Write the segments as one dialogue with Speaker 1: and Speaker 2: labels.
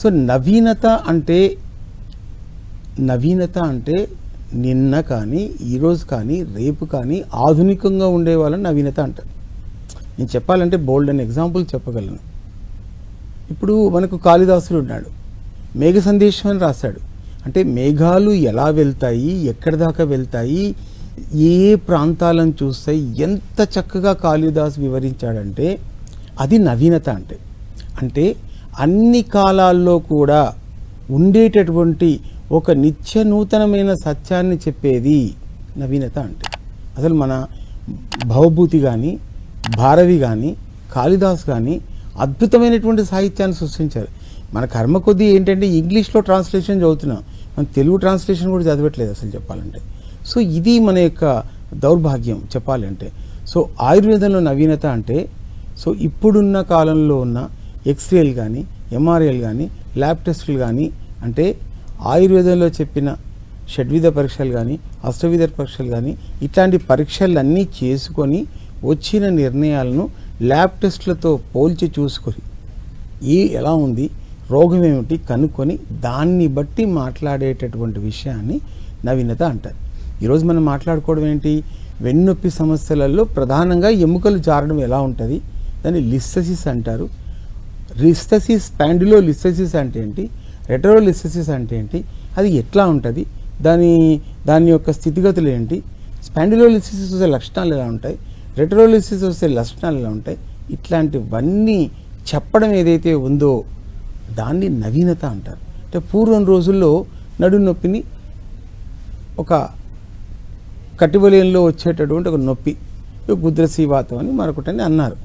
Speaker 1: So నవీనత అంటే నిన్న కానీ ఈరోజు కానీ రేపు కానీ ఆధునికంగా ఉండే వాళ్ళని నవీనత అంటారు. నేను చెప్పాలంటే బోల్డ్ అని ఎగ్జాంపుల్ చెప్పగలను. ఇప్పుడు మనకు కాళిదాసుడు ఉన్నాడు, మేఘ సందేశం అని రాశాడు. అంటే మేఘాలు ఎలా వెళ్తాయి, ఎక్కడి దాకా వెళ్తాయి, ఏ ప్రాంతాలను చూస్తాయి, ఎంత చక్కగా కాళిదాసు వివరించాడంటే అది నవీనత. అంటే అన్ని కాలాల్లో కూడా ఉండేటటువంటి ఒక నిత్య నూతనమైన సత్యాన్ని చెప్పేది నవీనత. అంటే అసలు మన భవభూతి కానీ, భారవి కానీ, కాళిదాస్ కానీ అద్భుతమైనటువంటి సాహిత్యాన్ని సృష్టించారు. మన కర్మ కొద్దీ ఏంటంటే ఇంగ్లీష్లో ట్రాన్స్లేషన్ చదువుతున్నాం, మన తెలుగు ట్రాన్స్లేషన్ కూడా చదవట్లేదు అసలు చెప్పాలంటే. సో ఇది మన యొక్క దౌర్భాగ్యం చెప్పాలంటే. సో ఆయుర్వేదంలో నవీనత అంటే సో ఇప్పుడున్న కాలంలో ఉన్న ఎక్స్రేలు కానీ, ఎంఆర్ఐలు కానీ, ల్యాబ్ టెస్టులు కానీ, అంటే ఆయుర్వేదంలో చెప్పిన షడ్విధ పరీక్షలు కానీ, అష్టవిధ పరీక్షలు కానీ, ఇట్లాంటి పరీక్షలన్నీ చేసుకొని వచ్చిన నిర్ణయాలను ల్యాబ్ టెస్టులతో పోల్చి చూసుకొని ఎలా ఉంది, రోగం ఏమిటి కనుక్కొని దాన్ని బట్టి మాట్లాడేటటువంటి విషయాన్ని నవీనత అంటారు. ఈరోజు మనం మాట్లాడుకోవడం ఏంటి, వెన్నొప్పి సమస్యలలో ప్రధానంగా ఎముకలు జారడం ఎలా ఉంటుంది, దాన్ని లిస్థసిస్ అంటారు. లిస్థసిస్, స్పాండిలోలిస్థసిస్ అంటే ఏంటి, రెట్రోలిస్థసిస్ అంటే ఏంటి, అది ఎట్లా ఉంటుంది, దాని యొక్క స్థితిగతులు ఏంటి, స్పాండిలోలిస్థసిస్ వస్తే లక్షణాలు ఎలా ఉంటాయి, రెట్రోలిస్థసిస్ వస్తే లక్షణాలు ఎలా ఉంటాయి, ఇట్లాంటివన్నీ చెప్పడం ఏదైతే ఉందో దాన్ని నవీనత అంటారు. అంటే పూర్వం రోజుల్లో నడుము నొప్పిని ఒక కటిబలేయంలో వచ్చేటటువంటి ఒక నొప్పి, గుద్రసీవాతం అని మరొకటని అన్నారు.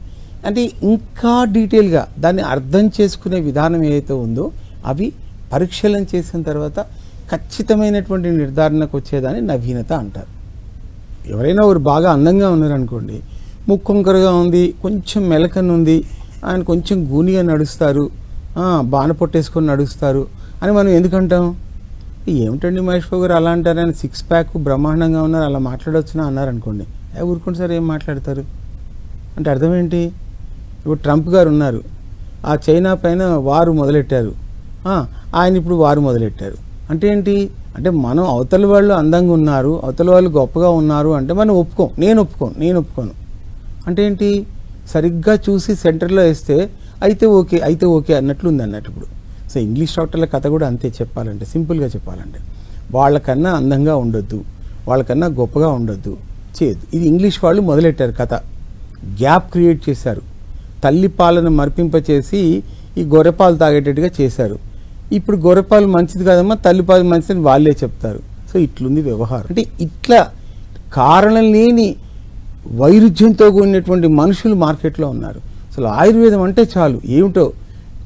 Speaker 1: అంటే ఇంకా డీటెయిల్గా దాన్ని అర్థం చేసుకునే విధానం ఏదైతే ఉందో అవి పరీక్షలను చేసిన తర్వాత ఖచ్చితమైనటువంటి నిర్ధారణకు వచ్చేదాన్ని నవీనత అంటారు. ఎవరైనా ఒకరు బాగా అందంగా ఉన్నారనుకోండి, ముక్కొంకరగా ఉంది, కొంచెం మెలకనుంది, ఆయన కొంచెం గూనిగా నడుస్తారు, బాణ పొట్టేసుకొని నడుస్తారు అని మనం ఎందుకంటాం, ఏమిటండి మహేష్ బాబు గారు అలా అంటారు, ఆయన సిక్స్ ప్యాక్ బ్రహ్మాండంగా ఉన్నారు అలా మాట్లాడవచ్చునా అన్నారనుకోండి, ఊరుకోండి సార్ ఏం మాట్లాడతారు అంటే అర్థం ఏంటి. ఇప్పుడు ట్రంప్ గారు ఉన్నారు, ఆ చైనా పైన వారు మొదలెట్టారు, ఆయన ఇప్పుడు వారు మొదలెట్టారు అంటే ఏంటి, అంటే మనం అవతల వాళ్ళు అందంగా ఉన్నారు, అవతల వాళ్ళు గొప్పగా ఉన్నారు అంటే మనం నేను ఒప్పుకోను అంటే ఏంటి, సరిగ్గా చూసి సెంటర్లో వేస్తే అయితే ఓకే అన్నట్లు ఉంది అన్నట్టు. ఇప్పుడు సో ఇంగ్లీష్ డాక్టర్ల కథ కూడా అంతే చెప్పాలంటే, సింపుల్గా చెప్పాలంటే వాళ్ళకన్నా అందంగా ఉండొద్దు, వాళ్ళకన్నా గొప్పగా ఉండొద్దు, చేయొద్దు. ఇది ఇంగ్లీష్ వాళ్ళు మొదలెట్టారు కథ, గ్యాప్ క్రియేట్ చేశారు, తల్లి పాలను మర్పింపచేసి ఈ గొర్రెపాలు తాగేటట్టుగా చేశారు. ఇప్పుడు గొర్రెపాలు మంచిది కాదమ్మా, తల్లిపాలు మంచిదని వాళ్ళే చెప్తారు. సో ఇట్లుంది వ్యవహారం. అంటే ఇట్లా కారణం లేని వైరుధ్యంతో కూడినటువంటి మనుషులు మార్కెట్లో ఉన్నారు. అసలు ఆయుర్వేదం అంటే చాలు ఏమిటో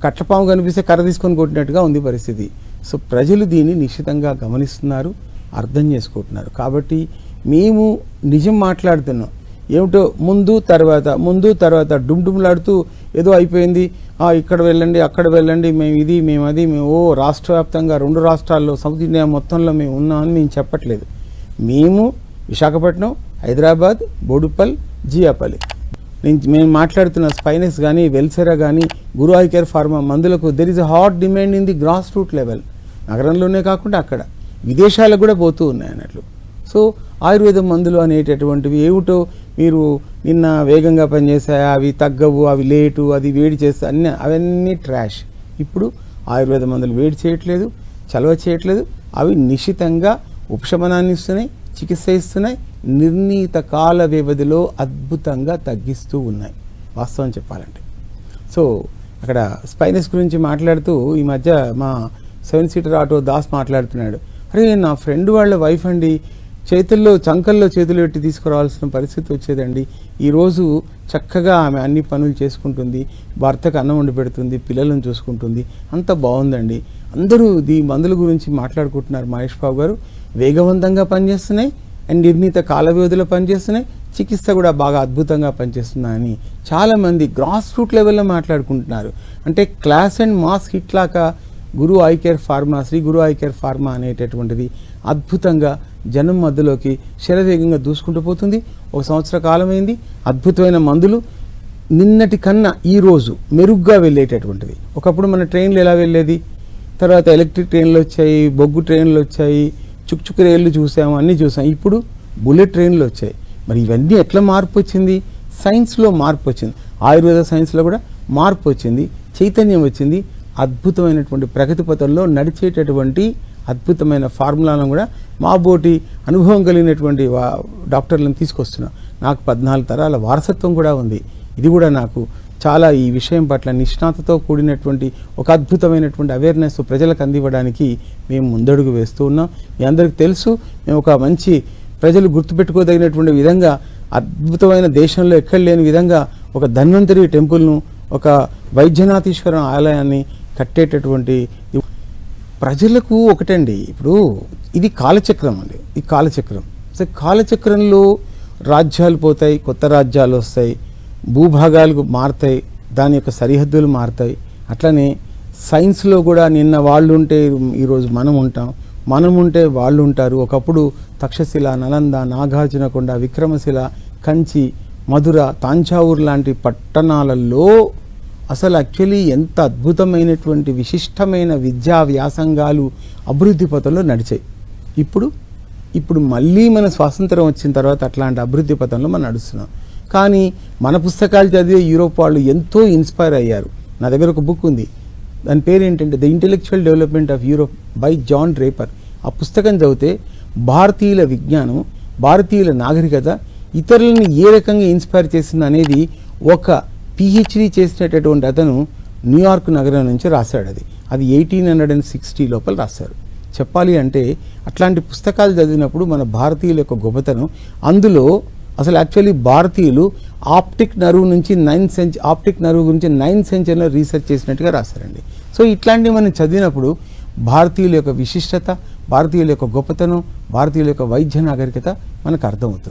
Speaker 1: కట్లపాము కనిపిస్తే కర్ర తీసుకొని కొట్టినట్టుగా ఉంది పరిస్థితి. సో ప్రజలు దీన్ని నిశ్చితంగా గమనిస్తున్నారు, అర్థం చేసుకుంటున్నారు. కాబట్టి మేము నిజం మాట్లాడుతున్నాం, ఏమిటో ముందు తర్వాత డుమ్డుమ్లాడుతూ ఏదో అయిపోయింది, ఇక్కడ వెళ్ళండి అక్కడ వెళ్ళండి, మేము అది రాష్ట్ర వ్యాప్తంగా 2 రాష్ట్రాల్లో సౌత్ ఇండియా మొత్తంలో మేము ఉన్నామని మేము చెప్పట్లేదు. మేము విశాఖపట్నం, హైదరాబాద్, బోడుప్పల్, జియాపల్లి, మేము మాట్లాడుతున్న స్పైనెక్స్ కానీ, వెల్సెరా కానీ, గురు ఐ కేర్ ఫార్మా మందులకు there is a hot demand in the grass root level. నగరంలోనే కాకుండా అక్కడ విదేశాలకు కూడా పోతూ ఉన్నాయి అన్నట్లు. సో ఆయుర్వేద మందులు అనేటటువంటివి ఏమిటో, మీరు నిన్న వేగంగా పనిచేసాయా, అవి తగ్గవు, అవి లేటు, అది వేడి చేస్తా, అవన్నీ ట్రాష్. ఇప్పుడు ఆయుర్వేద మందులు వేడి చేయట్లేదు, చలవ చేయట్లేదు, అవి నిశ్చితంగా ఉపశమనాన్ని ఇస్తున్నాయి, చికిత్స ఇస్తున్నాయి, నిర్ణీత కాల వ్యవధిలో అద్భుతంగా తగ్గిస్తూ ఉన్నాయి వాస్తవం చెప్పాలంటే. సో అక్కడ స్పైనస్ గురించి మాట్లాడుతూ ఈ మధ్య మా 7 సీటర్ ఆటో దాస్ మాట్లాడుతున్నాడు, అరే నా ఫ్రెండ్ వాళ్ళ వైఫ్ అండి, చంకల్లో చేతులు పెట్టి తీసుకురావాల్సిన పరిస్థితి వచ్చేదండి, ఈరోజు చక్కగా ఆమె అన్ని పనులు చేసుకుంటుంది, భర్తకు అన్నం వండి పెడుతుంది, పిల్లలను చూసుకుంటుంది, అంత బాగుందండి. అందరూ ఈ మందుల గురించి మాట్లాడుకుంటున్నారు మహేష్ బాబు గారు, వేగవంతంగా పనిచేస్తున్నాయి అండ్ నిర్ణీత కాల వ్యవధిలో పనిచేస్తున్నాయి, చికిత్స కూడా బాగా అద్భుతంగా పనిచేస్తున్నాయని చాలామంది గ్రాస్ రూట్ లెవెల్లో మాట్లాడుకుంటున్నారు. అంటే క్లాస్ అండ్ మాస్ హిట్ లాగా Guru eye care pharma, Shri Guru eye care pharma అనేటటువంటిది అద్భుతంగా జనం మధ్యలోకి శరవేగంగా దూసుకుంటూ పోతుంది. 1 సంవత్సర కాలమైంది, అద్భుతమైన మందులు నిన్నటి కన్నా ఈరోజు మెరుగ్గా వెళ్ళేటటువంటిది. ఒకప్పుడు మన ట్రైన్లు ఎలా వెళ్ళేది, తర్వాత ఎలక్ట్రిక్ ట్రైన్లు వచ్చాయి, బొగ్గు ట్రైన్లు వచ్చాయి, చుక్చుక్ రైళ్లు చూసాము, అన్నీ చూసాం. ఇప్పుడు బుల్లెట్ ట్రైన్లు వచ్చాయి. మరి ఇవన్నీ ఎట్లా మార్పు వచ్చింది? సైన్స్లో మార్పు వచ్చింది, ఆయుర్వేద సైన్స్లో కూడా మార్పు వచ్చింది, చైతన్యం వచ్చింది. అద్భుతమైనటువంటి ప్రగతి పథంలో నడిచేటటువంటి అద్భుతమైన ఫార్ములాను కూడా మా బోటి అనుభవం కలిగినటువంటి డాక్టర్లను తీసుకొస్తున్నాం. నాకు 14 తరాల వారసత్వం కూడా ఉంది. ఇది కూడా నాకు చాలా ఈ విషయం పట్ల నిష్ణాతతో కూడినటువంటి ఒక అద్భుతమైనటువంటి అవేర్నెస్ ప్రజలకు అందివ్వడానికి మేము ముందడుగు వేస్తూ ఉన్నాం. మీ అందరికీ తెలుసు, మేము ఒక మంచి ప్రజలు గుర్తుపెట్టుకోదగినటువంటి విధంగా అద్భుతమైన దేశంలో ఎక్కడ లేని విధంగా ఒక ధన్వంతరి టెంపుల్ను, ఒక వైద్యనాథీశ్వరం ఆలయాన్ని కట్టేటటువంటి ప్రజలకు ఒకటండి. ఇప్పుడు ఇది కాలచక్రం అండి, ఈ కాలచక్రం. సో కాలచక్రంలో రాజ్యాలు పోతాయి, కొత్త రాజ్యాలు వస్తాయి, భూభాగాలు మారుతాయి, దాని యొక్క సరిహద్దులు మారుతాయి. అట్లనే సైన్స్లో కూడా నిన్న వాళ్ళు ఉంటే ఈరోజు మనం ఉంటాం, మనం ఉంటే వాళ్ళు ఉంటారు. ఒకప్పుడు తక్షశిల, నలంద, నాగార్జునకొండ, విక్రమశిల, కంచి, మధుర, తాంజావూరు లాంటి పట్టణాలలో అసలు యాక్చువల్లీ ఎంత అద్భుతమైనటువంటి విశిష్టమైన విద్యా వ్యాసంగాలు అభివృద్ధి పథంలో నడిచాయి. ఇప్పుడు మళ్ళీ మన స్వాతంత్రం వచ్చిన తర్వాత అట్లాంటి అభివృద్ధి పథంలో మనం నడుస్తున్నాం. కానీ మన పుస్తకాలు చదివే యూరోప్ వాళ్ళు ఎంతో ఇన్స్పైర్ అయ్యారు. నా దగ్గర ఒక బుక్ ఉంది, దాని పేరు ఏంటంటే the intellectual development of Europe by John Draper. ఆ పుస్తకం చదివితే భారతీయుల విజ్ఞానం, భారతీయుల నాగరికత ఇతరులని ఏ రకంగా ఇన్స్పైర్ చేసింది అనేది ఒక పిహెచ్డి చేసినటువంటి అతను న్యూయార్క్ నగరం నుంచి రాశాడు. అది 1860 లోపల రాశారు. చెప్పాలి అంటే అట్లాంటి పుస్తకాలు చదివినప్పుడు మన భారతీయుల యొక్క గొప్పతనం, అందులో అసలు యాక్చువల్లీ భారతీయులు ఆప్టిక్ నర్వ్ నుంచి 9th సెంచరీలో రీసెర్చ్ చేసినట్టుగా రాశారండి. సో ఇట్లాంటివి మనం చదివినప్పుడు భారతీయుల యొక్క విశిష్టత, భారతీయుల యొక్క గొప్పతనం, భారతీయుల యొక్క వైద్య నాగరికత మనకు అర్థమవుతుంది.